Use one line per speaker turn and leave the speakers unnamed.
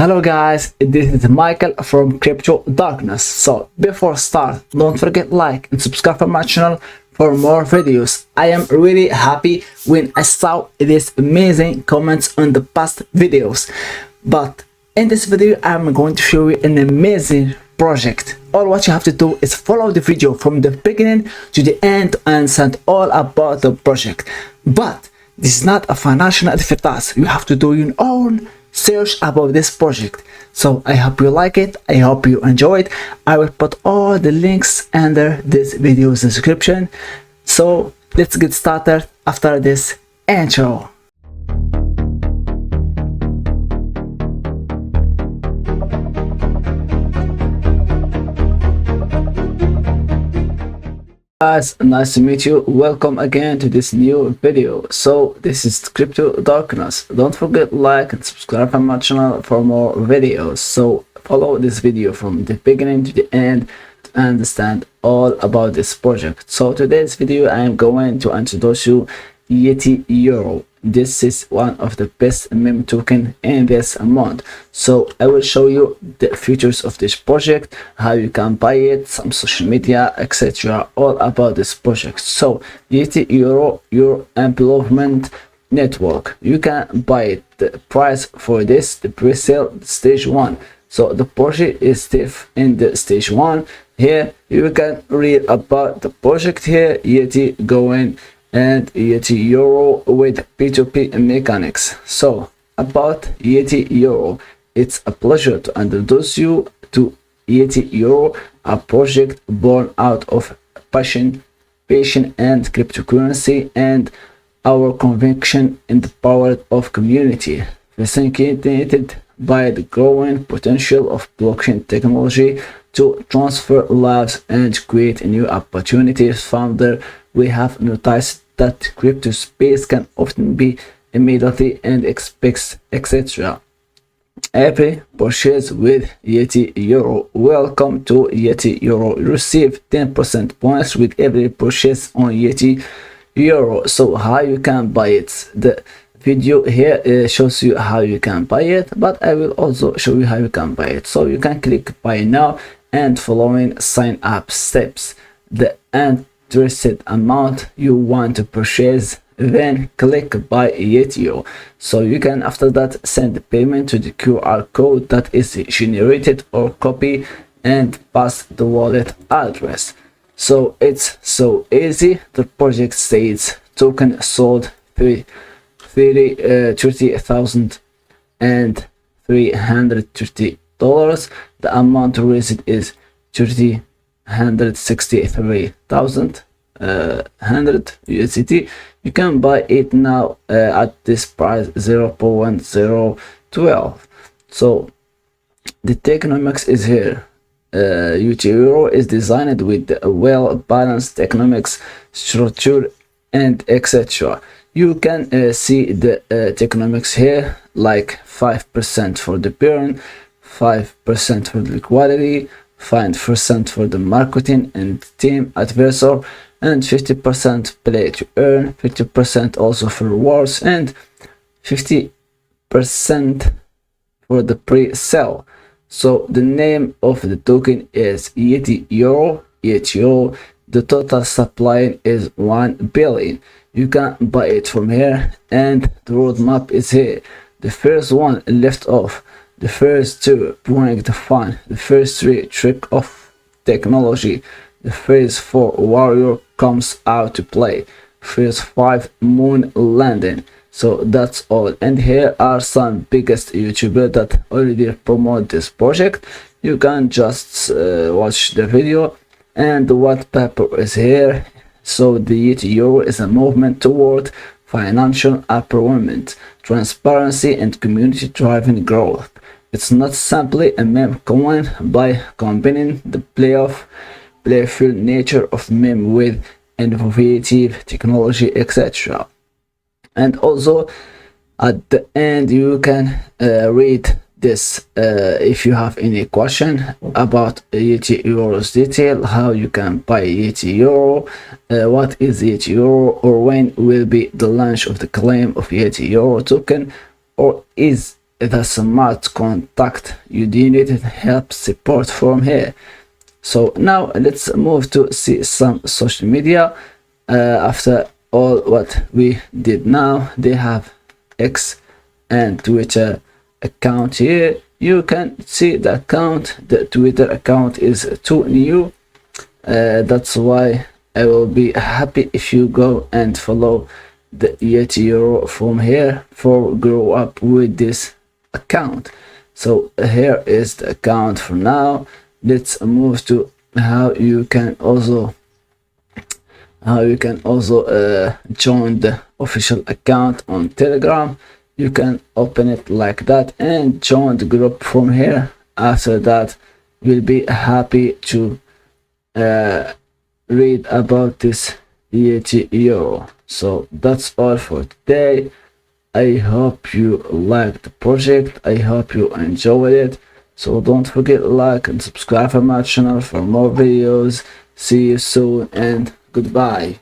Hello guys, this is Michael from Crypto Darkness. So before start, don't forget like and subscribe to my channel for more videos. I am really happy when I saw these amazing comments on the past videos. But in this video, I'm going to show you an amazing project. All what you have to do is follow the video from the beginning to the end and understand all about the project. But this is not a financial advertise. You have to do your own search about this project. So I hope you like it, I hope you enjoy it. I will put all the links under this video's description. So let's get started after this intro. Guys, nice to meet you. Welcome again to this new video. So this is Crypto Darkness. Don't forget like and subscribe to my channel for more videos. So follow this video from the beginning to the end to understand all about this project. So today's video I am going to introduce you Yeti-Ouro. This is one of the best meme token in this month. So I will show you the features of this project, how you can buy it, some social media, etc. all about this project. So Yeti-Ouro, your employment network, you can buy it. The price for this, the pre-sale stage 1. So the project is still in the stage 1. Here you can read about the project here, Yeti going and Yeti-Ouro with P2P mechanics. So about Yeti-Ouro, it's a pleasure to introduce you to Yeti-Ouro, a project born out of passion and cryptocurrency and our conviction in the power of community, fascinated by the growing potential of blockchain technology to transfer lives and create new opportunities. Founder, we have noticed that crypto space can often be immediately and expects etc. Every purchase with Yeti-Ouro. Welcome to Yeti-Ouro. Receive 10% points with every purchase on Yeti-Ouro. So how you can buy it? The video here shows you how you can buy it, but I will also show you how you can buy it. So you can click buy now and following sign up steps. The interested amount you want to purchase, then click buy Yeti-Ouro. So you can after that send the payment to the QR code that is generated or copy and pass the wallet address. So it's so easy. The project states token sold $30,330. The amount raised is $163,100 USDT. You can buy it now at this price 0.012. So the Tokenomics is here. Yeti-Ouro is designed with a well-balanced economics structure and etc. You can see the Tokenomics here, like 5% for the burn, 5% for the liquidity, 5% for the marketing and team advisor, and 50% play to earn, 50% also for rewards, and 50% for the pre-sale. So the name of the token is Yeti-Ouro. Yeti-Ouro. The total supply is 1 billion. You can buy it from here, and the roadmap is here. The first one left off. The first 2 bring the fun, the first 3 trick of technology, the first 4 warrior comes out to play, first 5 moon landing. So that's all, and here are some biggest YouTubers that already promote this project. You can just watch the video, and the Whitepaper is here. So the Yeti-Ouro is a movement toward financial empowerment, transparency and community driven growth. It's not simply a meme coin. By combining the playful nature of meme with innovative technology, etc. And also at the end you can read this if you have any question about Yeti-Ouro's detail, how you can buy Yeti-Ouro, what is Yeti-Ouro, or when will be the launch of the claim of Yeti-Ouro token, or is the smart contact you needed help support from here. So now let's move to see some social media. After all what we did now, they have X and Twitter account here. You can see the account. The Twitter account is too new. That's why I will be happy if you go and follow the Yeti-Ouro from here for grow up with this account. So here is the account for now. Let's move to how you can also join the official account on Telegram. You can open it like that and join the group from here. After that, we'll be happy to read about this Yeti-Ouro. So that's all for today. I hope you liked the project. I hope you enjoyed it. So don't forget to like and subscribe to my channel for more videos. See you soon and goodbye.